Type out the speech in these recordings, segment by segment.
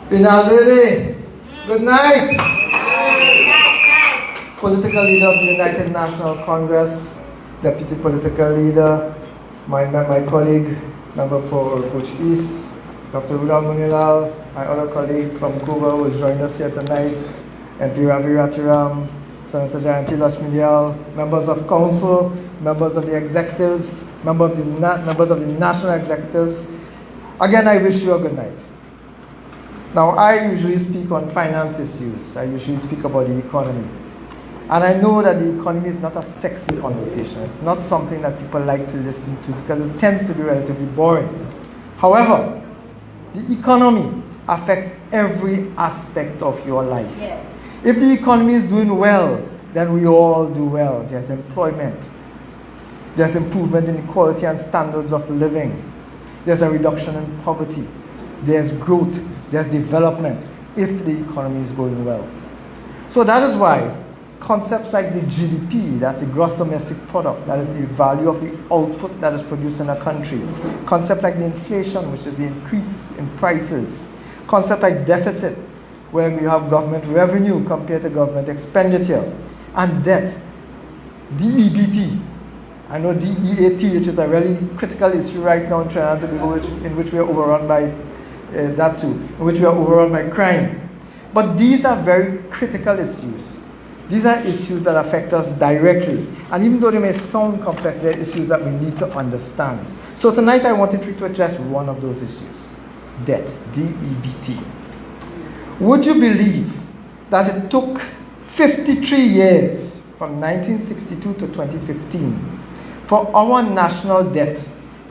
Debe, good night. Political leader of the United National Congress, deputy political leader, my colleague, member for Bush East, Dr. Rudal Munilal, my other colleague from Cuba who has joined us here tonight, MP Ravi Ratiram, Senator Jayanti Lashmidiyal, members of council, members of the executives, members of the national executives. Again, I wish you a good night. Now, I usually speak on finance issues. I usually speak about the economy. And I know that the economy is not a sexy conversation. It's not something that people like to listen to because it tends to be relatively boring. However, the economy affects every aspect of your life. Yes. If the economy is doing well, then we all do well. There's employment. There's improvement in quality and standards of living. There's a reduction in poverty. There's growth. There's development if the economy is going well. So that is why concepts like the GDP, that's the gross domestic product, that is the value of the output that is produced in a country. Concept like the inflation, which is the increase in prices. Concept like deficit, where you have government revenue compared to government expenditure. And debt, DEBT. I know DEAT, which is a really critical issue right now in Trinidad and Tobago, in which we are overrun by that too, in which we are overrun by crime. But these are very critical issues. These are issues that affect us directly. And even though they may sound complex, they're issues that we need to understand. So tonight I wanted to address one of those issues, debt, DEBT. Would you believe that it took 53 years from 1962 to 2015 for our national debt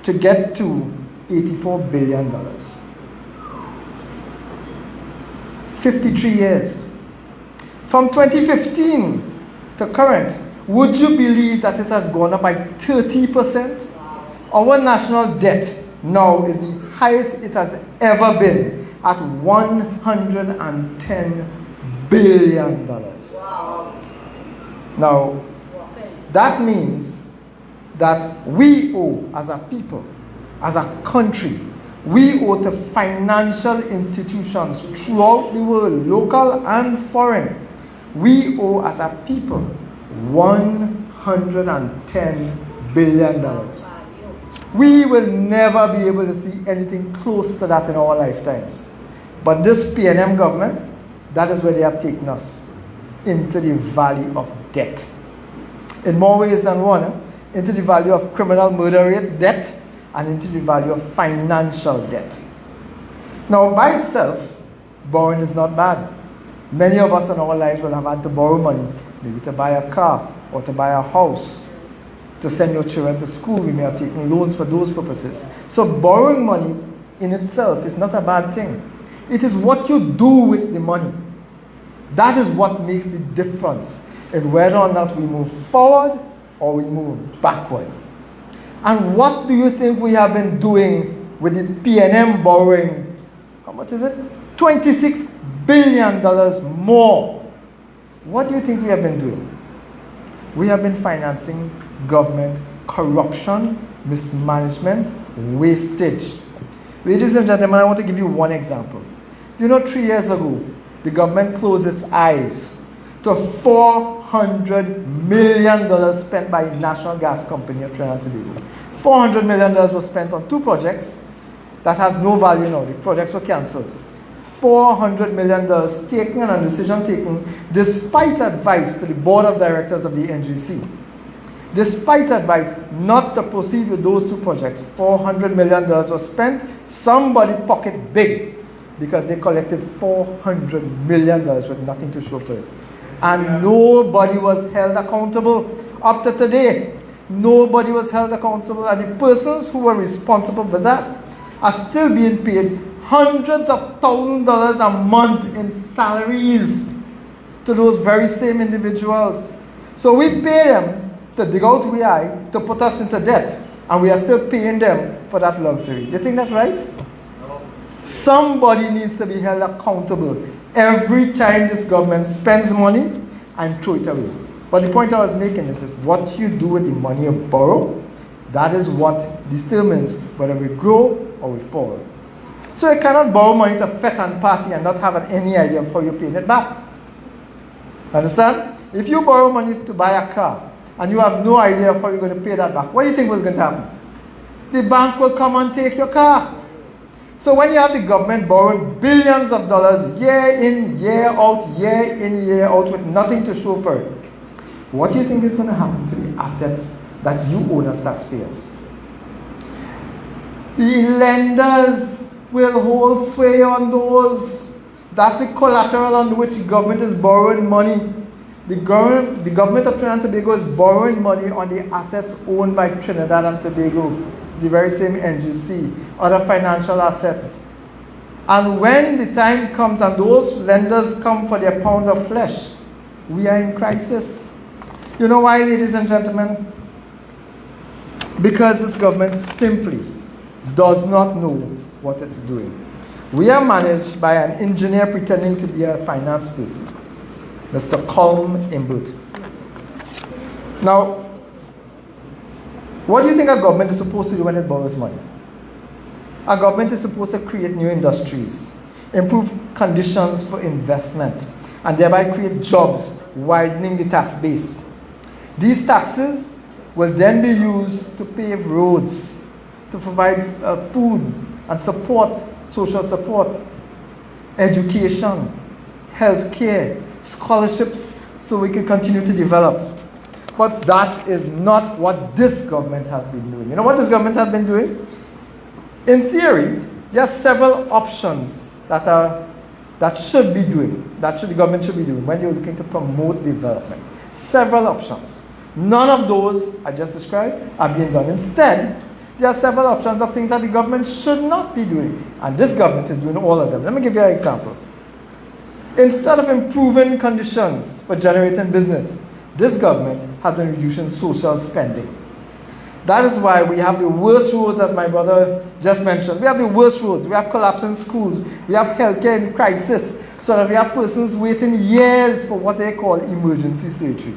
to get to $84 billion? 53 years. From 2015 to current, would you believe that it has gone up by 30%? Our national debt now is the highest it has ever been at $110 billion. Wow. Now, that means that we owe as a people, as a country, we owe to financial institutions throughout the world, local and foreign. We owe as a people $110 billion. We will never be able to see anything close to that in our lifetimes. But this PNM government, that is where they have taken us, into the valley of debt. In more ways than one, into the value of criminal murder rate debt, and into the value of financial debt. Now, by itself, borrowing is not bad. Many of us in our lives will have had to borrow money, maybe to buy a car or to buy a house, to send your children to school. We may have taken loans for those purposes. So borrowing money in itself is not a bad thing. It is what you do with the money. That is what makes the difference in whether or not we move forward or we move backward. And what do you think we have been doing with the PNM borrowing? How much is it? $26 billion more. What do you think we have been doing? We have been financing government corruption, mismanagement, wastage. Ladies and gentlemen, I want to give you one example. You know, 3 years ago, the government closed its eyes to $400 million spent by National Gas Company of Trinidad and Tobago. $400 million was spent on two projects that has no value now. The projects were cancelled. $400 million taken and a decision taken despite advice to the board of directors of the NGC. Despite advice not to proceed with those two projects, $400 million was spent. Somebody pocket big because they collected $400 million with nothing to show for it. And nobody was held accountable up to today. Nobody was held accountable, and the persons who were responsible for that are still being paid hundreds of thousands of dollars a month in salaries to those very same individuals. So we pay them to dig out we eye, to put us into debt, and we are still paying them for that luxury. Do you think that's right? No. Somebody needs to be held accountable every time this government spends money and throw it away. But the point I was making is what you do with the money you borrow, that is what determines whether we grow or we fall. So you cannot borrow money to fet and party and not have any idea of how you're paying it back. Understand? If you borrow money to buy a car and you have no idea of how you're going to pay that back, what do you think was going to happen? The bank will come and take your car. So when you have the government borrowing billions of dollars year in, year out, year in, year out with nothing to show for it, what do you think is going to happen to the assets that you own as taxpayers? The lenders will hold sway on those. That's the collateral on which the government is borrowing money. The government of Trinidad and Tobago is borrowing money on the assets owned by Trinidad and Tobago, the very same NGC, other financial assets. And when the time comes and those lenders come for their pound of flesh, we are in crisis. You know why, ladies and gentlemen? Because this government simply does not know what it's doing. We are managed by an engineer pretending to be a finance person, Mr. Colm Imbert. Now, what do you think a government is supposed to do when it borrows money? A government is supposed to create new industries, improve conditions for investment, and thereby create jobs, widening the tax base. These taxes will then be used to pave roads, to provide food and support, social support, education, health care, scholarships, so we can continue to develop. But that is not what this government has been doing. You know what this government has been doing? In theory, there are several options that the government should be doing when you're looking to promote development. Several options. None of those I just described are being done. Instead, there are several options of things that the government should not be doing. And this government is doing all of them. Let me give you an example. Instead of improving conditions for generating business, this government has been reducing social spending. That is why we have the worst roads, as my brother just mentioned. We have the worst roads. We have collapsing schools. We have healthcare in crisis, so that we have persons waiting years for what they call emergency surgery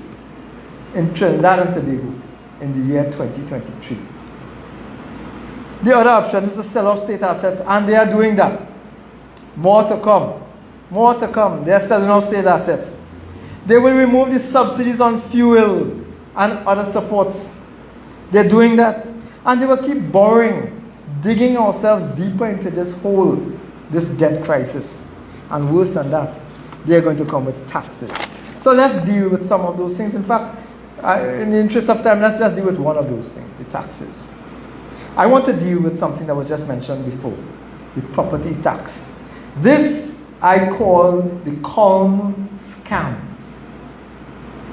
in Trinidad and Tobago in the year 2023. The other option is to sell off state assets, and they are doing that. More to come. More to come. They are selling off state assets. They will remove the subsidies on fuel and other supports. They're doing that. And they will keep borrowing, digging ourselves deeper into this hole, this debt crisis. And worse than that, they're going to come with taxes. So let's deal with some of those things. In fact, in the interest of time, let's just deal with one of those things, the taxes. I want to deal with something that was just mentioned before, the property tax. This I call the Colm scam.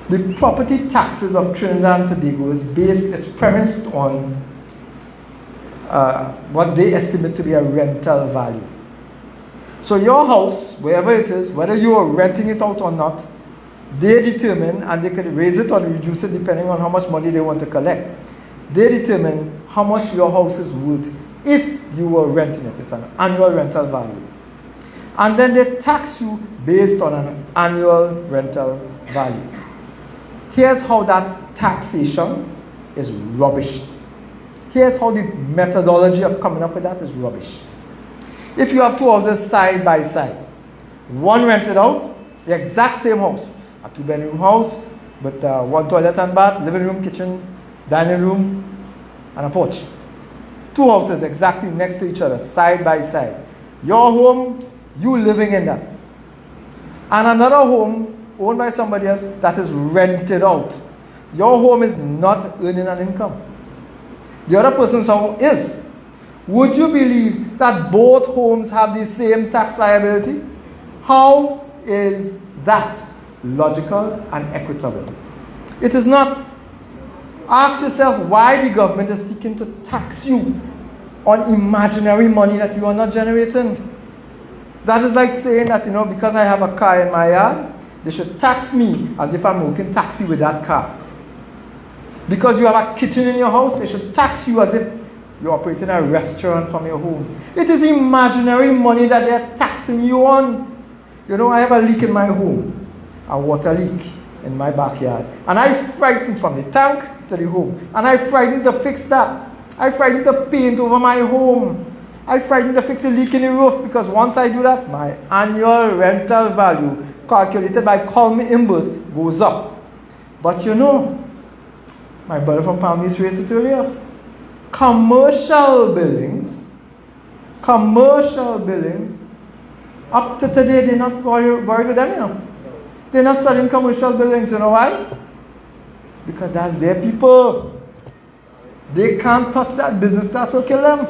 The property taxes of Trinidad and Tobago is premised on what they estimate to be a rental value. So your house, wherever it is, whether you are renting it out or not, they determine, and they can raise it or reduce it depending on how much money they want to collect. They determine how much your house is worth if you were renting it. It's an annual rental value. And then they tax you based on an annual rental value. Here's how that taxation is rubbish. Here's how the methodology of coming up with that is rubbish. If you have two houses side by side, one rented out, the exact same house, a 2-bedroom house with one toilet and bath, living room, kitchen, dining room, and a porch. Two houses exactly next to each other, side by side. Your home, you living in that. And another home owned by somebody else that is rented out. Your home is not earning an income. The other person's home is. Would you believe that both homes have the same tax liability? How is that logical and equitable? It is not. Ask yourself why the government is seeking to tax you on imaginary money that you are not generating. That is like saying that, because I have a car in my yard, they should tax me as if I'm working taxi with that car. Because you have a kitchen in your house, they should tax you as if you're operating a restaurant from your home. It is imaginary money that they're taxing you on. I have a leak in my home, a water leak in my backyard. And I frightened from the tank to the home. And I frightened to fix that. I frightened to paint over my home. I'm frightened to fix a leak in the roof because once I do that, my annual rental value calculated by Colmy Imbert goes up. But you know, my brother from Palm East raised it earlier. Commercial buildings, up to today, they're not worried with them, you know. They're not studying commercial buildings, you know why? Because that's their people. They can't touch that business, that will kill them.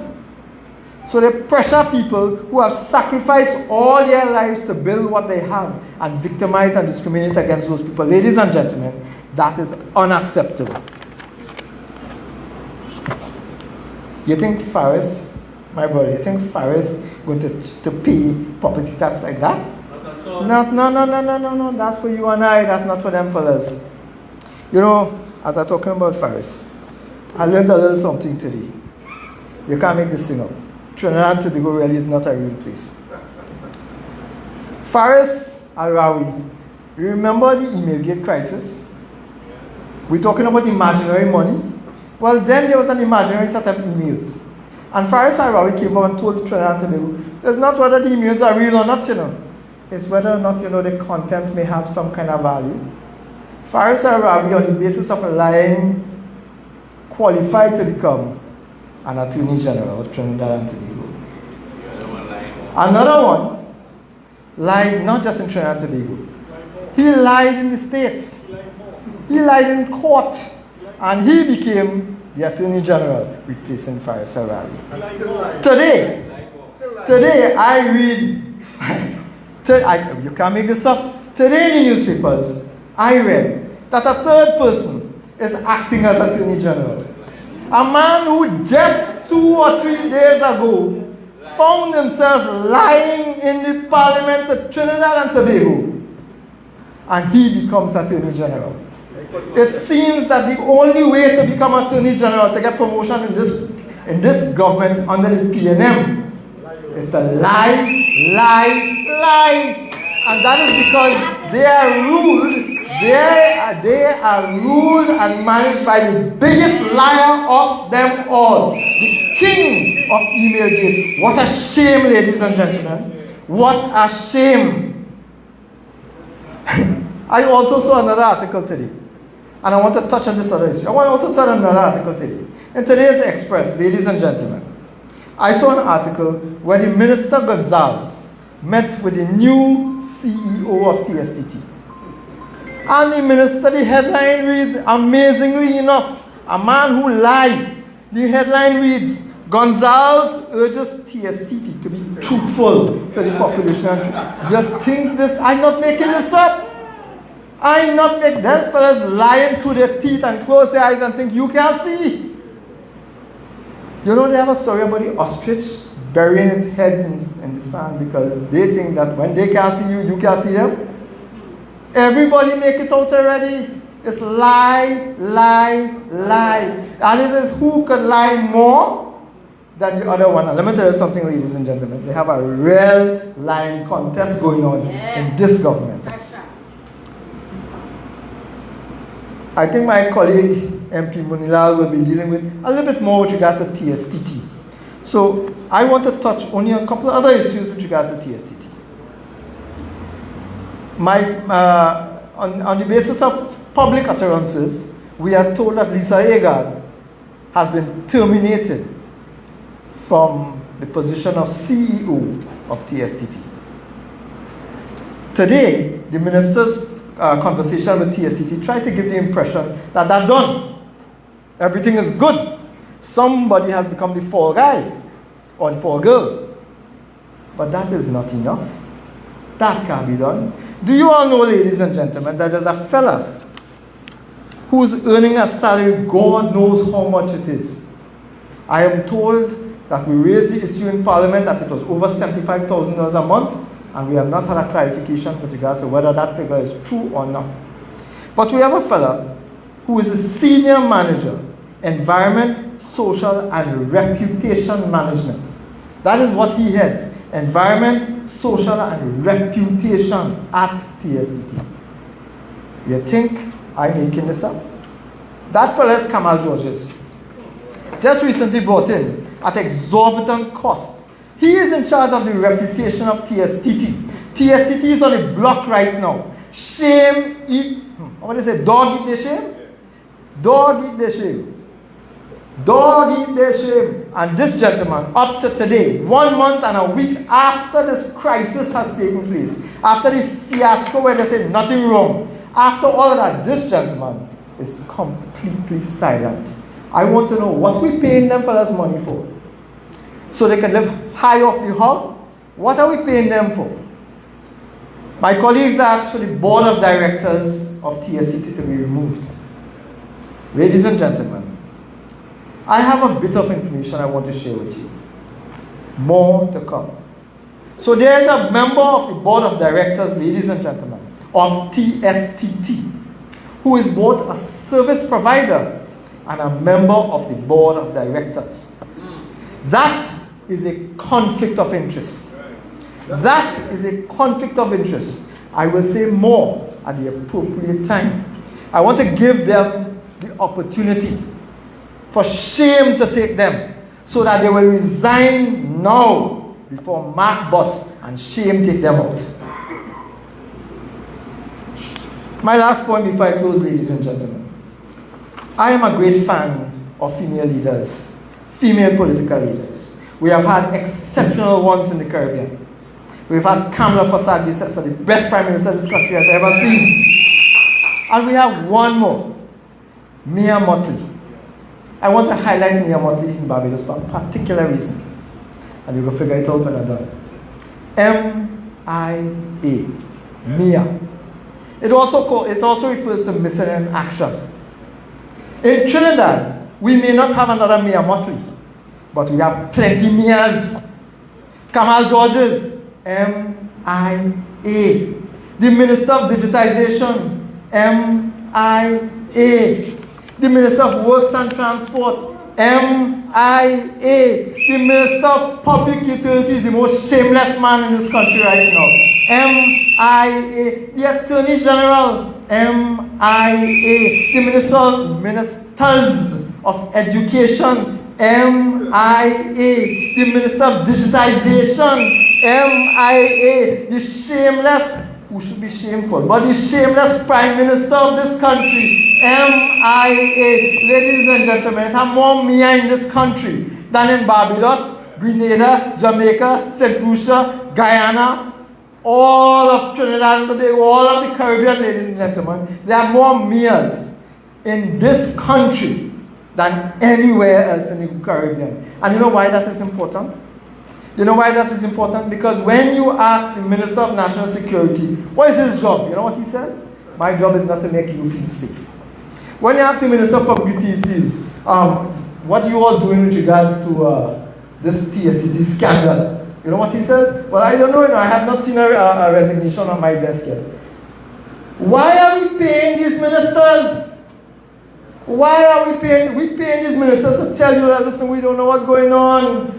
So they pressure people who have sacrificed all their lives to build what they have and victimize and discriminate against those people. Ladies and gentlemen, that is unacceptable. You think Faris, my brother, you think Faris going to pay property tax like that? No, that's for you and I, that's not for them fellas. You know, as I'm talking about Faris, I learned a little something today. You can't make this thing up. Trinidad and Tobago really is not a real place. Faris Al-Rawi, you remember the Emailgate crisis? We're talking about imaginary money. Well, then there was an imaginary set of emails. And Faris Al-Rawi came up and told Trinidad and Tobago, it's not whether the emails are real or not, you know. It's whether or not, you know, the contents may have some kind of value. Faris Al-Rawi, on the basis of lying, qualified to become an Attorney General of Trinidad and Tobago. Another one lied not just in Trinidad and Tobago. He lied in the States. He lied in court. And he became the Attorney General, replacing Faris Al-Rawi. Today I read, you can't make this up. Today in the newspapers, I read that a third person is acting as Attorney General. A man who just 2 or 3 days ago found himself lying in the Parliament of Trinidad and Tobago, and he becomes Attorney General. It seems that the only way to become Attorney General, to get promotion in this government under the PNM, is to lie. And that is because they are ruled and managed by the biggest liar of them all, the king of Emailgate. What a shame, ladies and gentlemen. What a shame. I also saw another article today, and I want to touch on this other issue. I want to also touch on another article today. In today's Express, ladies and gentlemen, I saw an article where the Minister Gonzalez met with the new CEO of TSTT. And the minister, the headline reads, amazingly enough, a man who lied. The headline reads, Gonzalez urges TSTT to be truthful to the population. You think this, I'm not making this up. I'm not making, those fellas lying through their teeth and close their eyes and think you can't see. You know, they have a story about the ostrich burying its head in the sand because they think that when they can't see you, you can't see them. Everybody make it out already. It's lie. And it is who could lie more than the other one. And let me tell you something, ladies and gentlemen. They have a real lying contest going on in this government. I think my colleague MP Munilal will be dealing with a little bit more with regards to TSTT. So I want to touch only on a couple of other issues with regards to TSTT. On the basis of public utterances, we are told that Lisa Agard has been terminated from the position of CEO of TSTT. Today, the minister's conversation with TSTT tried to give the impression that that's done. Everything is good. Somebody has become the fall guy or the fall girl. But that is not enough. That can't be done. Do you all know, ladies and gentlemen, that there's a fella who's earning a salary, God knows how much it is. I am told that we raised the issue in Parliament that it was over $75,000 a month, and we have not had a clarification with regards to whether that figure is true or not. But we have a fella who is a senior manager, environment, social, and reputation management. That is what he heads. Environment, social, and reputation at TSTT. You think I'm making this up? That fellow is Kamal Georges. Just recently brought in at exorbitant cost He is in charge of the reputation of TSTT. TSTT is on the block right now. Shame eat, what do they say, dog eat their shame? Dog eat their shame. Dog eat their shame. And this gentleman, up to today, 1 month and a week after this crisis has taken place, after the fiasco where they say nothing wrong, after all of that, this gentleman is completely silent. I want to know what we paying them fellas money for. So they can live high off the hog? What are we paying them for? My colleagues asked for the board of directors of TSCT to be removed. Ladies and gentlemen, I have a bit of information I want to share with you. More to come. So there is a member of the board of directors, ladies and gentlemen, of TSTT, who is both a service provider and a member of the board of directors. That is a conflict of interest. That is a conflict of interest. I will say more at the appropriate time. I want to give them the opportunity. For shame to take them, so that they will resign now before Mark bust and shame take them out. My last point before I close, ladies and gentlemen. I am a great fan of female leaders, female political leaders. We have had exceptional ones in the Caribbean. We've had Kamala Persad, the best prime minister this country has ever seen. And we have one more, Mia Mottley. I want to highlight Mia Mottley in Barbados for a particular reason. And you will figure it out when I'm done. M-I-A. Mia. It also refers to missing in action. In Trinidad, we may not have another Mia Mottley, but we have plenty Mias. Kamal Georges. M-I-A. The Minister of Digitization. M-I-A. The Minister of Works and Transport, M-I-A. The Minister of Public Utilities, the most shameless man in this country right now, M-I-A. The Attorney General, M-I-A. The Ministers of Education, M-I-A. The Minister of Digitization, M-I-A. The shameless, who should be shameful, but the shameless Prime Minister of this country, M-I-A. Ladies and gentlemen, there are more Mia in this country than in Barbados, Grenada, Jamaica, St. Lucia, Guyana, all of Trinidad and Tobago, all of the Caribbean, ladies and gentlemen. There are more Mias in this country than anywhere else in the Caribbean. And you know why that is important? You know why that is important? Because when you ask the Minister of National Security, what is his job? You know what he says? My job is not to make you feel safe. When you ask the Minister of Public Utilities, what are you all doing with regards to this TSCD scandal? You know what he says? Well, I don't know, I have not seen a resignation on my desk yet. Why are we paying these ministers? Why are we paying these ministers to tell you that, listen, we don't know what's going on?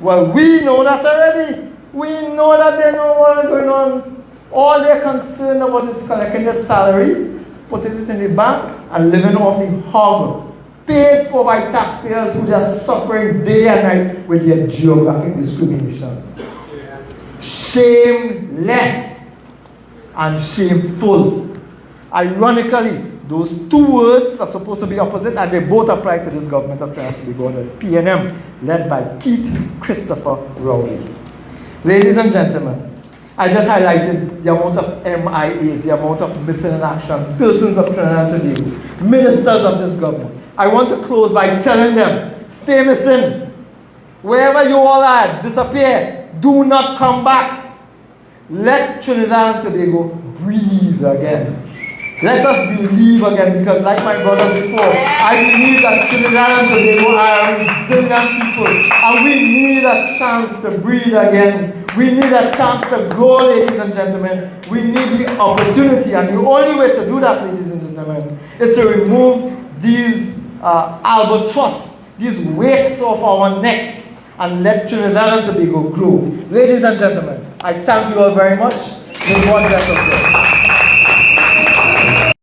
Well, we know that already. We know that they know what's going on. All they're concerned about is collecting their salary, putting it in the bank, and living off the hog, paid for by taxpayers who are suffering day and night with their geographic discrimination. Shameless and shameful. Ironically, those two words are supposed to be opposite, and they both apply to this government of Trinidad and Tobago, the PNM, led by Keith Christopher Rowley. Ladies and gentlemen, I just highlighted the amount of MIAs, the amount of missing in action, persons of Trinidad and Tobago, ministers of this government. I want to close by telling them, stay missing. Wherever you all are, disappear. Do not come back. Let Trinidad and Tobago breathe again. Let us believe again, because like my brothers before, I believe that Trinidad and Tobago are resilient people, and we need a chance to breathe again. We need a chance to grow, ladies and gentlemen. We need the opportunity, and the only way to do that, ladies and gentlemen, is to remove these albatross, these weights off our necks, and let Trinidad and Tobago grow. Ladies and gentlemen, I thank you all very much. May God bless us all.